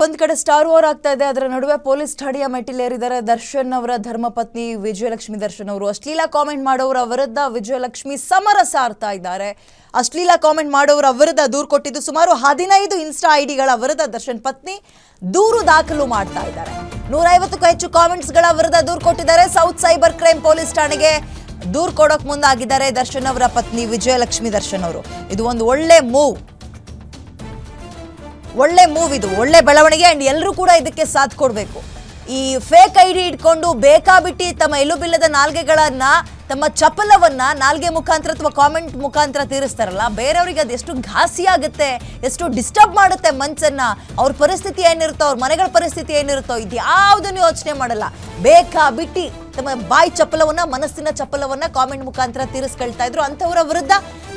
ಒಂದ್ ಕಡೆ star war ಆಗ್ತಾ ಇದೆ. ಅದರ ನಡುವೆ ಪೊಲೀಸ್ ಠಾಣೆಯ ಮೆಟ್ಟಿಲೇರಿದ್ದಾರೆ ದರ್ಶನ್ ಅವರ ಧರ್ಮಪತ್ನಿ ವಿಜಯಲಕ್ಷ್ಮಿ ದರ್ಶನ್ ಅವರು. ಅಶ್ಲೀಲ ಕಾಮೆಂಟ್ ಮಾಡೋರ ವಿರುದ್ಧ ವಿಜಯಲಕ್ಷ್ಮಿ ಸಮರ ಸಾರ್ತಾ ಇದ್ದಾರೆ. ಅಶ್ಲೀಲ ಕಾಮೆಂಟ್ ಮಾಡೋರ ವಿರುದ್ಧ ದೂರು ಕೊಟ್ಟಿದ್ದು ಸುಮಾರು 15 ಇನ್ಸ್ಟಾ ಐಡಿಗಳ ವಿರುದ್ಧ ದರ್ಶನ್ ಪತ್ನಿ ದೂರು ದಾಖಲು ಮಾಡ್ತಾ ಇದ್ದಾರೆ. 150ಕ್ಕೂ ಹೆಚ್ಚು ಕಾಮೆಂಟ್ಸ್ಗಳ ವಿರುದ್ಧ ದೂರು ಕೊಟ್ಟಿದ್ದಾರೆ. ಸೌತ್ ಸೈಬರ್ ಕ್ರೈಮ್ ಪೊಲೀಸ್ ಠಾಣೆಗೆ ದೂರು ಕೊಡೋಕೆ ಮುಂದಾಗಿದ್ದಾರೆ ದರ್ಶನ್ ಅವರ ಪತ್ನಿ ವಿಜಯಲಕ್ಷ್ಮಿ ದರ್ಶನ್ ಅವರು. ಇದು ಒಂದು ಒಳ್ಳೆ ಮೂವ್ ಇದು, ಒಳ್ಳೆ ಬೆಳವಣಿಗೆ. ಅಂಡ್ ಎಲ್ಲರೂ ಕೂಡ ಇದಕ್ಕೆ ಸಾಥ್ ಕೊಡಬೇಕು. ಈ ಫೇಕ್ ಐಡಿ ಇಟ್ಕೊಂಡು ಬೇಕಾಬಿಟ್ಟಿ ತಮ್ಮ ಎಲುಬಿಲ್ಲದ ನಾಲ್ಗೆಗಳನ್ನ, ತಮ್ಮ ಚಪಲವನ್ನ ನಾಲ್ಗೆ ಮುಖಾಂತರ ಅಥವಾ ಕಾಮೆಂಟ್ ಮುಖಾಂತರ ತೀರಿಸ್ತಾರಲ್ಲ, ಬೇರೆಯವರಿಗೆ ಅದು ಎಷ್ಟು ಘಾಸಿ ಆಗುತ್ತೆ, ಎಷ್ಟು ಡಿಸ್ಟರ್ಬ್ ಮಾಡುತ್ತೆ ಮನ್ಸನ್ನ. ಅವ್ರ ಪರಿಸ್ಥಿತಿ ಏನಿರುತ್ತೋ, ಅವ್ರ ಮನೆಗಳ ಪರಿಸ್ಥಿತಿ ಏನಿರುತ್ತೋ, ಇದು ಯಾವುದನ್ನು ಯೋಚನೆ ಮಾಡಲ್ಲ. ಬೇಕಾಬಿಟ್ಟಿ ತಮ್ಮ ಬಾಯಿ ಚಪಲವನ್ನ, ಮನಸ್ಸಿನ ಚಪಲವನ್ನ ಕಾಮೆಂಟ್ ಮುಖಾಂತರ ತೀರಿಸ್ಕೊಳ್ತಾ ಇದ್ರು. ಅಂಥವರ ವಿರುದ್ಧ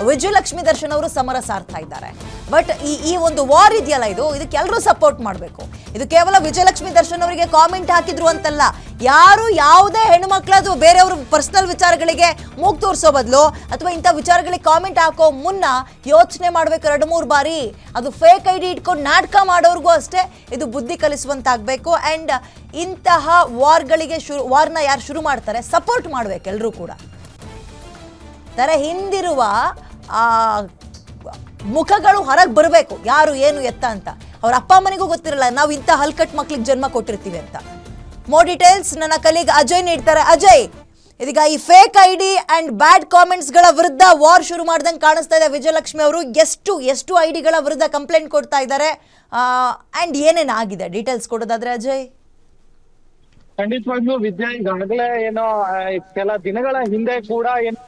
ವಿಜಯಲಕ್ಷ್ಮಿ ದರ್ಶನ್ ಅವರು ಸಮರ ಸಾರ್ತಾ ಇದ್ದಾರೆ. ಬಟ್ ಈ ಒಂದು ವಾರ್ ಇದೆಯಲ್ಲ, ಇದಕ್ಕೆ ಎಲ್ಲರೂ ಸಪೋರ್ಟ್ ಮಾಡಬೇಕು. ಇದು ಕೇವಲ ವಿಜಯಲಕ್ಷ್ಮಿ ದರ್ಶನ್ ಅವರಿಗೆ ಕಾಮೆಂಟ್ ಹಾಕಿದ್ರು ಅಂತಲ್ಲ. ಯಾರು ಯಾವುದೇ ಹೆಣ್ಣು ಮಕ್ಕಳದು ಬೇರೆಯವ್ರ ಪರ್ಸನಲ್ ವಿಚಾರಗಳಿಗೆ ಮೂಗ್ ತೋರಿಸೋ ಬದಲು ಅಥವಾ ಇಂಥ ವಿಚಾರಗಳಿಗೆ ಕಾಮೆಂಟ್ ಹಾಕೋ ಮುನ್ನ ಯೋಚನೆ ಮಾಡಬೇಕು 2-3 ಬಾರಿ. ಅದು ಫೇಕ್ ಐಡಿ ಇಟ್ಕೊಂಡು ನಾಟಕ ಮಾಡೋರ್ಗೂ ಅಷ್ಟೇ ಇದು ಬುದ್ಧಿ ಕಲಿಸುವಂತಾಗಬೇಕು. ಆ್ಯಂಡ್ ಇಂತಹ ವಾರ್ನ ಯಾರು ಶುರು ಮಾಡ್ತಾರೆ ಸಪೋರ್ಟ್ ಮಾಡಬೇಕು ಎಲ್ಲರೂ ಕೂಡ. ಹಿಂದಿರುವ ಮುಖಗಳು ಹೊರಗೆ ಬರಬೇಕು, ಯಾರು ಏನು ಎತ್ತ ಅಂತ. ಅವ್ರ ಅಪ್ಪ ಅಮ್ಮನಿಗೂ ಗೊತ್ತಿರಲ್ಲ ನಾವು ಇಂಥ ಹಲ್ಕಟ್ ಮಕ್ಳಿಗೆ ಜನ್ಮ ಕೊಟ್ಟಿರ್ತೀವಿ ಅಂತ. ಮೋರ್ ಡೀಟೇಲ್ಸ್ ನನ್ನ ಕಲೀಗ್ ಅಜಯ್ ನೀಡ್ತಾರೆ. ಅಜಯ್, ಇದೀಗ ಈ fake ID and bad comments ಗಳ ವಿರುದ್ಧ ವಾರ್ ಶುರು ಮಾಡ್ದಂಗೆ ಕಾಣಿಸ್ತಾ ಇದೆ ವಿಜಯಲಕ್ಷ್ಮಿ ಅವರು. ಎಷ್ಟು ಐಡಿಗಳ ವಿರುದ್ಧ ಕಂಪ್ಲೇಂಟ್ ಕೊಡ್ತಾ ಇದ್ದಾರೆ ಅಂಡ್ ಏನೇನು ಆಗಿದೆ ಡೀಟೇಲ್ಸ್ ಕೊಡೋದಾದ್ರೆ ಅಜಯ್. ಖಂಡಿತವಾಗ್ಲೂ ವಿದ್ಯಾ, ಈಗಾಗಲೇ ಏನೋ ಕೆಲ ದಿನಗಳ ಹಿಂದೆ ಕೂಡ ಏನೋ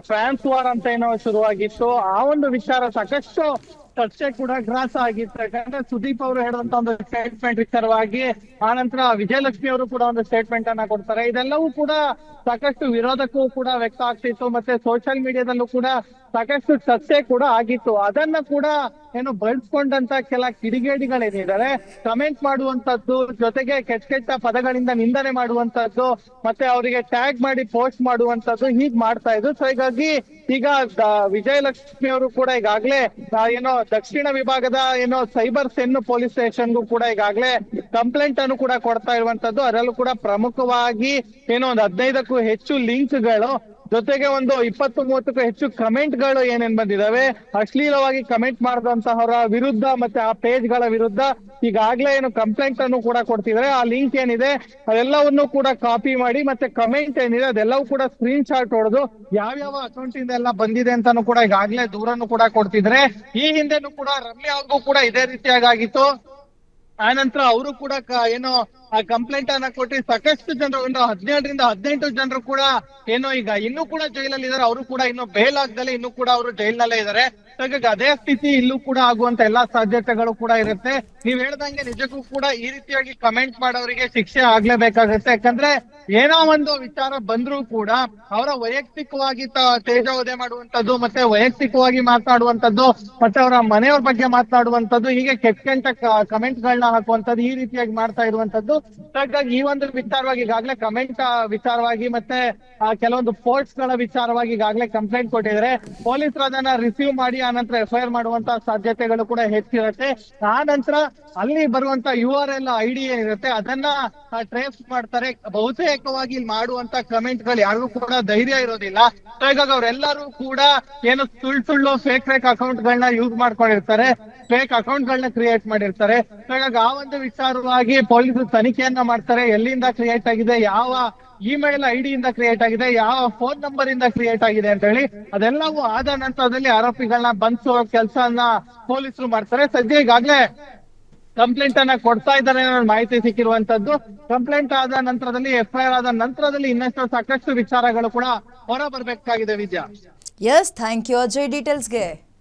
ಫ್ಯಾನ್ಸ್ ವಾರ್ ಅಂತ ಏನೋ ಶುರುವಾಗಿತ್ತು. ಆ ಒಂದು ವಿಚಾರ ಸಾಕಷ್ಟು ಚರ್ಚೆ ಕೂಡ ಗ್ರಾಸ ಆಗಿತ್ತು. ಯಾಕಂದ್ರೆ ಸುದೀಪ್ ಅವರು ಹೇಳಿದಂತ ಒಂದು ಸ್ಟೇಟ್ಮೆಂಟ್ ವಿಚಾರವಾಗಿ ಆನಂತರ ವಿಜಯಲಕ್ಷ್ಮಿ ಅವರು ಕೂಡ ಒಂದು ಸ್ಟೇಟ್ಮೆಂಟ್ ಅನ್ನ ಕೊಡ್ತಾರೆ. ಇದೆಲ್ಲವೂ ಕೂಡ ಸಾಕಷ್ಟು ವಿರೋಧಕ್ಕೂ ಕೂಡ ವ್ಯಕ್ತ ಆಗ್ತಿತ್ತು. ಮತ್ತೆ ಸೋಷಿಯಲ್ ಮೀಡಿಯಾದಲ್ಲೂ ಕೂಡ ಸಾಕಷ್ಟು ಚರ್ಚೆ ಕೂಡ ಆಗಿತ್ತು. ಅದನ್ನ ಕೂಡ ಏನು ಬಳಸ್ಕೊಂಡಂತ ಕೆಲ ಕಿಡಿಗೇಡಿಗಳೇನಿದ್ದಾರೆ ಕಮೆಂಟ್ ಮಾಡುವಂತದ್ದು, ಜೊತೆಗೆ ಕೆಟ್ಟ ಪದಗಳಿಂದ ನಿಂದನೆ ಮಾಡುವಂತದ್ದು, ಮತ್ತೆ ಅವರಿಗೆ ಟ್ಯಾಗ್ ಮಾಡಿ ಪೋಸ್ಟ್ ಮಾಡುವಂತದ್ದು ಹೀಗ್ ಮಾಡ್ತಾ ಇದ್ರು. ಸೊ ಹೀಗಾಗಿ ಈಗ ವಿಜಯಲಕ್ಷ್ಮಿ ಅವರು ಕೂಡ ಈಗಾಗ್ಲೇ ಏನೋ ದಕ್ಷಿಣ ವಿಭಾಗದ ಏನೋ ಸೈಬರ್ ಸೆನ್ ಪೊಲೀಸ್ ಸ್ಟೇಷನ್ಗೂ ಕೂಡ ಈಗಾಗ್ಲೇ ಕಂಪ್ಲೇಂಟ್ ಅನ್ನು ಕೂಡ ಕೊಡ್ತಾ ಇರುವಂತದ್ದು. ಅದರಲ್ಲೂ ಕೂಡ ಪ್ರಮುಖವಾಗಿ ಏನೋ ಒಂದು 15ಕ್ಕೂ ಹೆಚ್ಚು ಲಿಂಕ್ಗಳು, ಜೊತೆಗೆ ಒಂದು 20-30ಕ್ಕೂ ಹೆಚ್ಚು ಕಮೆಂಟ್ ಗಳು ಏನೇನ್ ಬಂದಿದಾವೆ, ಅಶ್ಲೀಲವಾಗಿ ಕಮೆಂಟ್ ಮಾಡಿದಂತಹವರ ವಿರುದ್ಧ ಮತ್ತೆ ಆ ಪೇಜ್ ಗಳ ವಿರುದ್ಧ ಈಗಾಗ್ಲೇ ಏನು ಕಂಪ್ಲೇಂಟ್ ಅನ್ನು ಕೂಡ ಕೊಡ್ತಿದ್ದಾರೆ. ಆ ಲಿಂಕ್ ಏನಿದೆ ಅದೆಲ್ಲವನ್ನು ಕೂಡ ಕಾಪಿ ಮಾಡಿ ಮತ್ತೆ ಕಮೆಂಟ್ ಏನಿದೆ ಅದೆಲ್ಲವೂ ಕೂಡ ಸ್ಕ್ರೀನ್ ಶಾಟ್ ಹೊಡೆದು ಯಾವ್ಯಾವ ಅಕೌಂಟ್ ಇಂದ ಎಲ್ಲ ಬಂದಿದೆ ಅಂತಾನು ಕೂಡ ಈಗಾಗ್ಲೇ ದೂರನ್ನು ಕೂಡ ಕೊಡ್ತಿದ್ರೆ. ಈ ಹಿಂದೆನೂ ಕೂಡ ರಮ್ಯಾ ಅವ್ರಿಗೂ ಕೂಡ ಇದೇ ರೀತಿಯಾಗಿತ್ತು. ಆನಂತರ ಅವರು ಕೂಡ ಏನೋ ಆ ಕಂಪ್ಲೇಂಟ್ ಅನ್ನ ಕೊಟ್ಟು ಸಾಕಷ್ಟು ಜನರು, 17ರಿಂದ 18 ಜನರು ಕೂಡ ಏನೋ ಈಗ ಇನ್ನೂ ಕೂಡ ಜೈಲಲ್ಲಿ ಇದಾರೆ. ಅವರು ಕೂಡ ಇನ್ನು ಬೇಲ್ ಆಗ್ದಲೆ ಇನ್ನೂ ಕೂಡ ಅವರು ಜೈಲ್ನಲ್ಲೇ ಇದಾರೆ. ಹಾಗಾಗಿ ಅದೇ ಸ್ಥಿತಿ ಇಲ್ಲೂ ಕೂಡ ಆಗುವಂತ ಎಲ್ಲಾ ಸಾಧ್ಯತೆಗಳು ಕೂಡ ಇರುತ್ತೆ. ನೀವ್ ಹೇಳ್ದಂಗೆ ನಿಜಕ್ಕೂ ಕೂಡ ಈ ರೀತಿಯಾಗಿ ಕಮೆಂಟ್ ಮಾಡೋರಿಗೆ ಶಿಕ್ಷೆ ಆಗ್ಲೇಬೇಕಾಗುತ್ತೆ. ಯಾಕಂದ್ರೆ ಏನೋ ಒಂದು ವಿಚಾರ ಬಂದ್ರೂ ಕೂಡ ಅವರ ವೈಯಕ್ತಿಕವಾಗಿ ತೇಜೋವಧೆ ಮಾಡುವಂತದ್ದು, ಮತ್ತೆ ವೈಯಕ್ತಿಕವಾಗಿ ಮಾತನಾಡುವಂತದ್ದು, ಮತ್ತೆ ಅವರ ಮನೆಯವ್ರ ಬಗ್ಗೆ ಮಾತನಾಡುವಂತದ್ದು, ಹೀಗೆ ಕೆಟ್ಟ ಕಮೆಂಟ್ ಗಳನ್ನ ಹಾಕುವಂತದ್ದು ಈ ರೀತಿಯಾಗಿ ಮಾಡ್ತಾ ಇರುವಂತದ್ದು. ಹಾಗಾಗಿ ಈ ಒಂದು ವಿಚಾರವಾಗಿ ಈಗಾಗಲೇ ಕಮೆಂಟ್ ವಿಚಾರವಾಗಿ ಮತ್ತೆ ಕೆಲವೊಂದು ಪೋಸ್ಟ್ಸ್ ಗಳ ವಿಚಾರವಾಗಿ ಈಗಾಗಲೇ ಕಂಪ್ಲೇಂಟ್ ಕೊಟ್ಟಿದ್ರೆ ಪೊಲೀಸರು ಅದನ್ನ ರಿಸೀವ್ ಮಾಡಿ ಆನಂತರ FIR ಮಾಡುವಂತ ಸಾಧ್ಯತೆಗಳು ಕೂಡ ಹೆಚ್ಚಿರುತ್ತೆ. ಆ ನಂತರ ಅಲ್ಲಿ ಬರುವಂತ URL ID ಏನಿರುತ್ತೆ ಅದನ್ನ ಟ್ರೇಸ್ ಮಾಡ್ತಾರೆ. ಬಹುತೇಕವಾಗಿ ಇಲ್ಲಿ ಮಾಡುವಂತ ಕಮೆಂಟ್ ಗಳು ಯಾರಿಗೂ ಕೂಡ ಧೈರ್ಯ ಇರೋದಿಲ್ಲ. ಹಾಗಾಗಿ ಅವರೆಲ್ಲರೂ ಕೂಡ ಏನು ಸುಳ್ಳು ಫೇಕ್ ಅಕೌಂಟ್ ಗಳನ್ನ ಯೂಸ್ ಮಾಡ್ಕೊಂಡಿರ್ತಾರೆ, ಫೇಕ್ ಅಕೌಂಟ್ ಗಳನ್ನ ಕ್ರಿಯೇಟ್ ಮಾಡಿರ್ತಾರೆ. ಹಾಗಾಗಿ ಆ ಒಂದು ವಿಚಾರವಾಗಿ ಪೊಲೀಸರು ತನಿಖೆಯನ್ನ ಮಾಡ್ತಾರೆ. ಎಲ್ಲಿಂದ ಕ್ರಿಯೇಟ್ ಆಗಿದೆ, ಯಾವ ಇಮೇಲ್ ID ಇಂದ ಕ್ರಿಯೇಟ್ ಆಗಿದೆ, ಯಾವ ಫೋನ್ ನಂಬರ್ ಇಂದ ಕ್ರಿಯೇಟ್ ಆಗಿದೆ ಅಂತ ಹೇಳಿ ಅದೆಲ್ಲವೂ ಆದ ನಂತರದಲ್ಲಿ ಆರೋಪಿಗಳನ್ನ ಬಂಧಿಸುವ ಕೆಲಸವನ್ನ ಪೊಲೀಸರು ಮಾಡ್ತಾರೆ. ಸದ್ಯ ಈಗಾಗ್ಲೇ ಕಂಪ್ಲೇಂಟ್ ಅನ್ನ ಕೊಡ್ತಾ ಇದ್ದಾರೆ ಅನ್ನೋ ಮಾಹಿತಿ ಸಿಕ್ಕಿರುವಂತದ್ದು. ಕಂಪ್ಲೇಂಟ್ ಆದ ನಂತರದಲ್ಲಿ FIR ಆದ ನಂತರದಲ್ಲಿ ಇನ್ನಷ್ಟು ಸಾಕಷ್ಟು ವಿಚಾರಗಳು ಕೂಡ ಹೊರ ಬರ್ಬೇಕಾಗಿದೆ Vidya. Yes, thank you Ajay ಡೀಟೇಲ್ಸ್ಗೆ.